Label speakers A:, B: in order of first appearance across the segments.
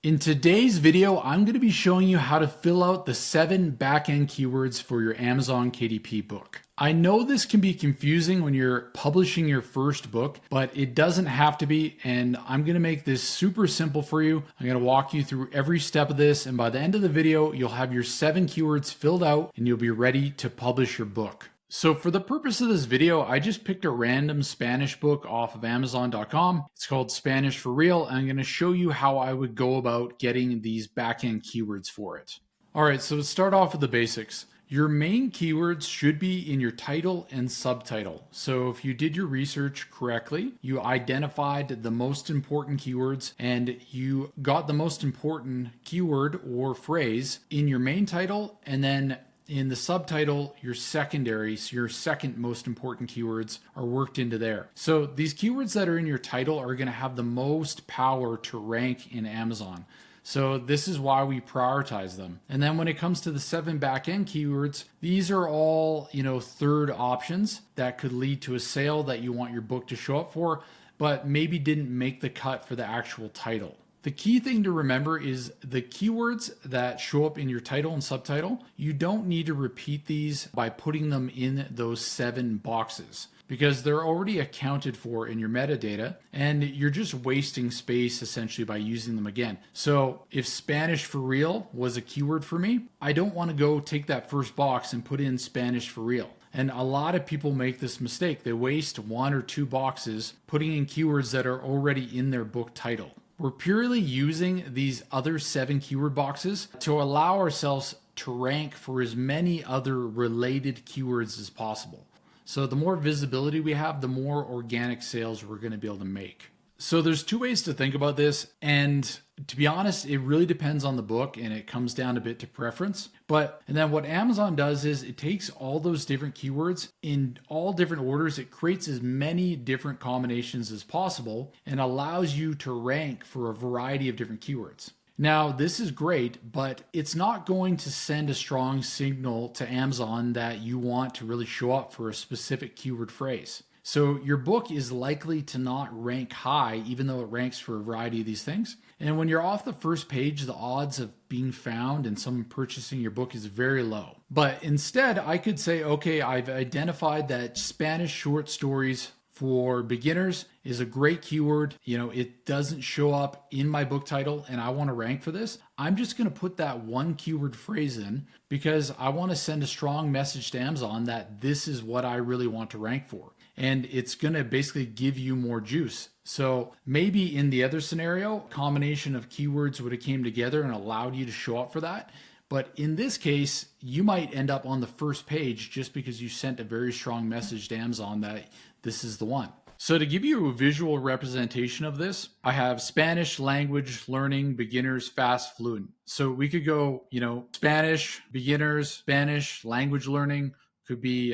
A: In today's video, I'm going to be showing you how to fill out the 7 backend keywords for your Amazon KDP book. I know this can be confusing when you're publishing your first book, but it doesn't have to be, and I'm going to make this super simple for you. I'm going to walk you through every step of this, and by the end of the video, you'll have your 7 keywords filled out and you'll be ready to publish your book. So for the purpose of this video, I just picked a random Spanish book off of Amazon.com. It's called Spanish for Real, and I'm going to show you how I would go about getting these backend keywords for it. All right, so let's start off with the basics. Your main keywords should be in your title and subtitle. So if you did your research correctly, you identified the most important keywords and you got the most important keyword or phrase in your main title, and then in the subtitle, your secondary, so your second most important keywords are worked into there. So these keywords that are in your title are going to have the most power to rank in Amazon. So this is why we prioritize them. And then when it comes to the 7 back-end keywords, these are all, third options that could lead to a sale that you want your book to show up for, but maybe didn't make the cut for the actual title. The key thing to remember is the keywords that show up in your title and subtitle, you don't need to repeat these by putting them in those 7 boxes because they're already accounted for in your metadata and you're just wasting space essentially by using them again. So if Spanish for real was a keyword for me, I don't want to go take that first box and put in Spanish for real. And a lot of people make this mistake. They waste 1 or 2 boxes putting in keywords that are already in their book title. We're purely using these other 7 keyword boxes to allow ourselves to rank for as many other related keywords as possible. So the more visibility we have, the more organic sales we're going to be able to make. So there's 2 ways to think about this, and to be honest, it really depends on the book and it comes down a bit to preference. And then what Amazon does is it takes all those different keywords in all different orders. It creates as many different combinations as possible and allows you to rank for a variety of different keywords. Now, this is great, but it's not going to send a strong signal to Amazon that you want to really show up for a specific keyword phrase. So your book is likely to not rank high, even though it ranks for a variety of these things. And when you're off the first page, the odds of being found and someone purchasing your book is very low. But instead, I could say, okay, I've identified that Spanish short stories for beginners is a great keyword. It doesn't show up in my book title and I want to rank for this. I'm just going to put that 1 keyword phrase in because I want to send a strong message to Amazon that this is what I really want to rank for. And it's going to basically give you more juice. So maybe in the other scenario, a combination of keywords would have came together and allowed you to show up for that. But in this case, you might end up on the first page just because you sent a very strong message to Amazon that this is the one. So to give you a visual representation of this, I have Spanish language learning, beginners, fast, fluent. So we could go, Spanish, beginners, Spanish language learning, could be,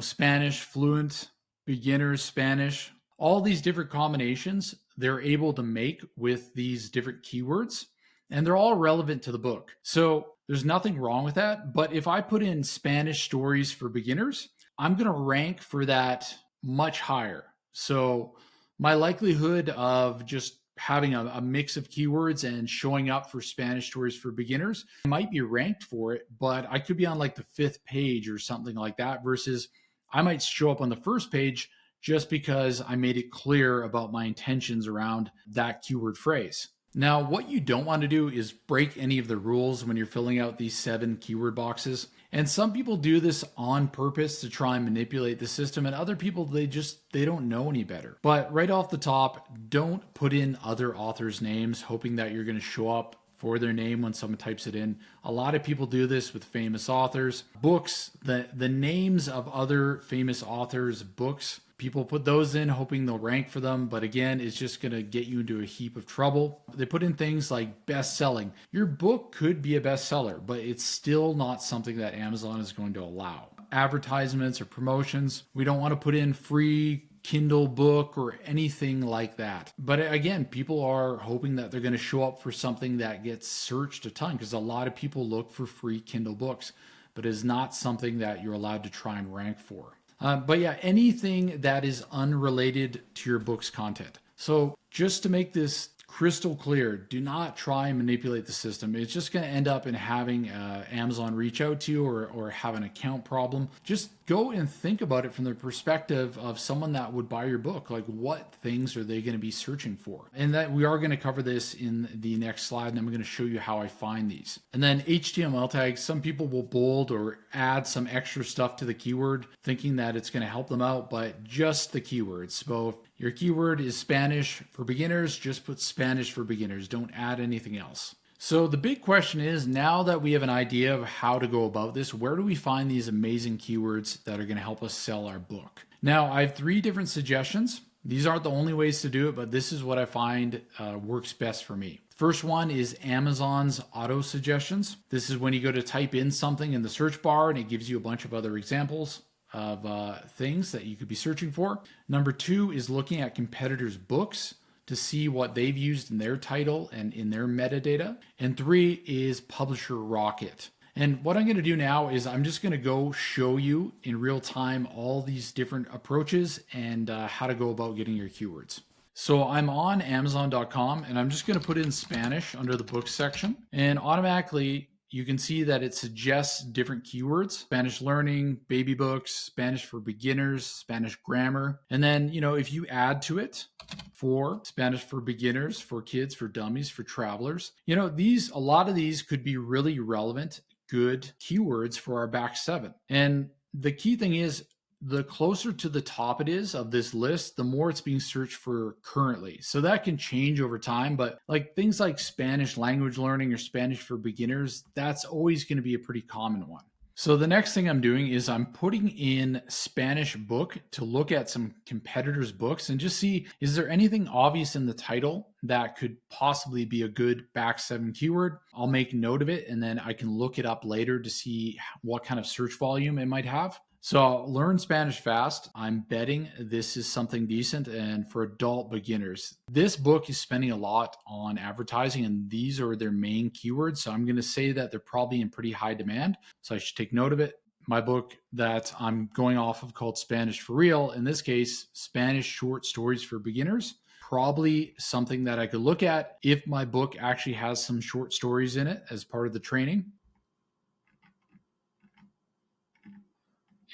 A: Spanish, fluent, beginners, Spanish, all these different combinations they're able to make with these different keywords, and they're all relevant to the book. So there's nothing wrong with that. But if I put in Spanish stories for beginners, I'm going to rank for that much higher. So my likelihood of just having a mix of keywords and showing up for Spanish stories for beginners might be ranked for it, but I could be on like the 5th page or something like that versus I might show up on the first page just because I made it clear about my intentions around that keyword phrase. Now, what you don't want to do is break any of the rules when you're filling out these 7 keyword boxes. And some people do this on purpose to try and manipulate the system, and other people, they don't know any better. But right off the top, don't put in other authors' names hoping that you're going to show up for their name when someone types it in. A lot of people do this with famous authors. Books, the names of other famous authors' books, people put those in hoping they'll rank for them, but again, it's just going to get you into a heap of trouble. They put in things like best-selling. Your book could be a bestseller, but it's still not something that Amazon is going to allow. Advertisements or promotions, we don't want to put in free Kindle book or anything like that. But again, people are hoping that they're going to show up for something that gets searched a ton because a lot of people look for free Kindle books, but it's not something that you're allowed to try and rank for. But yeah, anything that is unrelated to your book's content. So just to make this crystal clear. Do not try and manipulate the system. It's just going to end up in having Amazon reach out to you or have an account problem. Just go and think about it from the perspective of someone that would buy your book. Like, what things are they going to be searching for? And that we are going to cover this in the next slide, and I'm going to show you how I find these. And then HTML tags, some people will bold or add some extra stuff to the keyword thinking that it's going to help them out, but just the keywords. So if your keyword is Spanish for beginners, just put Spanish for beginners. Don't add anything else. So the big question is, now that we have an idea of how to go about this, where do we find these amazing keywords that are going to help us sell our book? Now, I have 3 different suggestions. These aren't the only ways to do it, but this is what I find works best for me. First one is Amazon's auto suggestions. This is when you go to type in something in the search bar and it gives you a bunch of other examples of things that you could be searching for. Number 2 is looking at competitors' books to see what they've used in their title and in their metadata. And 3 is Publisher Rocket. And what I'm going to do now is I'm just going to go show you in real time all these different approaches and how to go about getting your keywords. So I'm on Amazon.com and I'm just going to put in Spanish under the books section, and automatically you can see that it suggests different keywords: Spanish learning, baby books, Spanish for beginners, Spanish grammar. And then, if you add to it for Spanish for beginners, for kids, for dummies, for travelers, a lot of these could be really relevant, good keywords for our back 7. And the key thing is, the closer to the top it is of this list, the more it's being searched for currently. So that can change over time, but like things like Spanish language learning or Spanish for beginners, that's always going to be a pretty common one. So the next thing I'm doing is I'm putting in Spanish book to look at some competitors' books and just see, is there anything obvious in the title that could possibly be a good back 7 keyword? I'll make note of it and then I can look it up later to see what kind of search volume it might have. So learn Spanish fast. I'm betting this is something decent, and for adult beginners. This book is spending a lot on advertising and these are their main keywords. So I'm going to say that they're probably in pretty high demand. So I should take note of it. My book that I'm going off of called Spanish for Real, in this case, Spanish short stories for beginners. Probably something that I could look at if my book actually has some short stories in it as part of the training.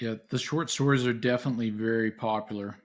A: Yeah, the short stories are definitely very popular.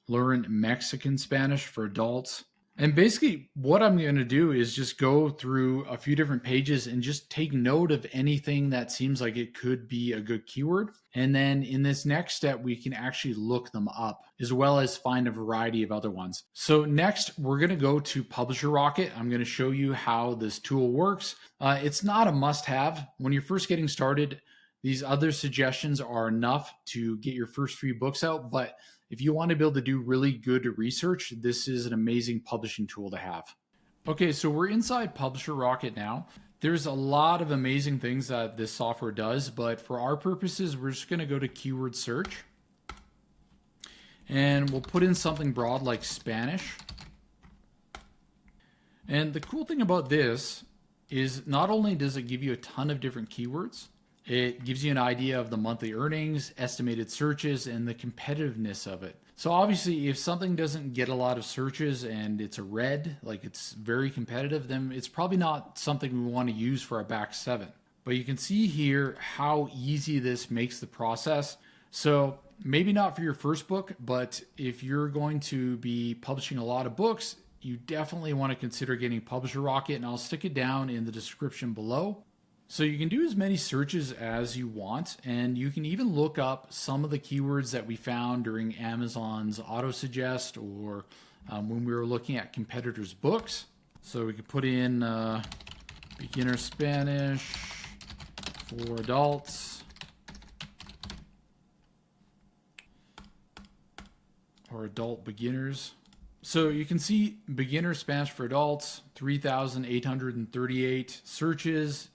A: Learn Mexican Spanish for adults. And basically what I'm going to do is just go through a few different pages and just take note of anything that seems like it could be a good keyword. And then in this next step, we can actually look them up as well as find a variety of other ones. So next, we're going to go to Publisher Rocket. I'm going to show you how this tool works. It's not a must-have. When you're first getting started, these other suggestions are enough to get your first few books out, but if you want to be able to do really good research, this is an amazing publishing tool to have. Okay, so we're inside Publisher Rocket now. There's a lot of amazing things that this software does, but for our purposes, we're just going to go to keyword search. And we'll put in something broad like Spanish. And the cool thing about this is not only does it give you a ton of different keywords, it gives you an idea of the monthly earnings, estimated searches, and the competitiveness of it. So obviously, if something doesn't get a lot of searches and it's a red, like it's very competitive, then it's probably not something we want to use for our back 7. But you can see here how easy this makes the process. So maybe not for your first book, but if you're going to be publishing a lot of books, you definitely want to consider getting Publisher Rocket, and I'll stick it down in the description below. So you can do as many searches as you want, and you can even look up some of the keywords that we found during Amazon's auto-suggest or when we were looking at competitors' books. So we could put in beginner Spanish for adults or adult beginners. So you can see beginner Spanish for adults, 3,838 searches,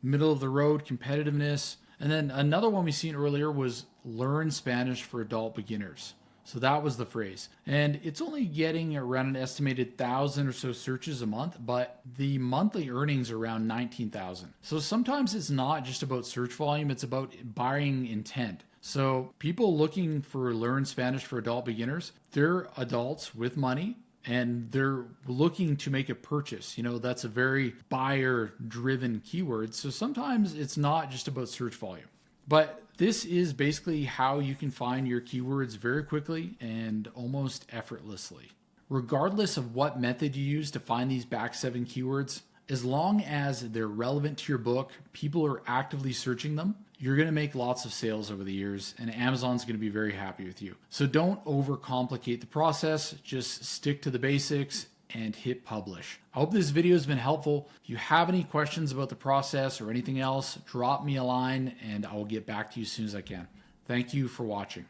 A: middle of the road competitiveness. And then another one we seen earlier was learn Spanish for adult beginners. So that was the phrase. And it's only getting around an estimated 1,000 or so searches a month, but the monthly earnings are around 19,000. So sometimes it's not just about search volume, it's about buying intent. So people looking for learn Spanish for adult beginners, they're adults with money and they're looking to make a purchase. That's a very buyer driven keyword. So sometimes it's not just about search volume. But this is basically how you can find your keywords very quickly and almost effortlessly. Regardless of what method you use to find these back 7 keywords, as long as they're relevant to your book, people are actively searching them, you're going to make lots of sales over the years, and Amazon's going to be very happy with you. So don't overcomplicate the process, just stick to the basics and hit publish. I hope this video has been helpful. If you have any questions about the process or anything else, drop me a line and I will get back to you as soon as I can. Thank you for watching.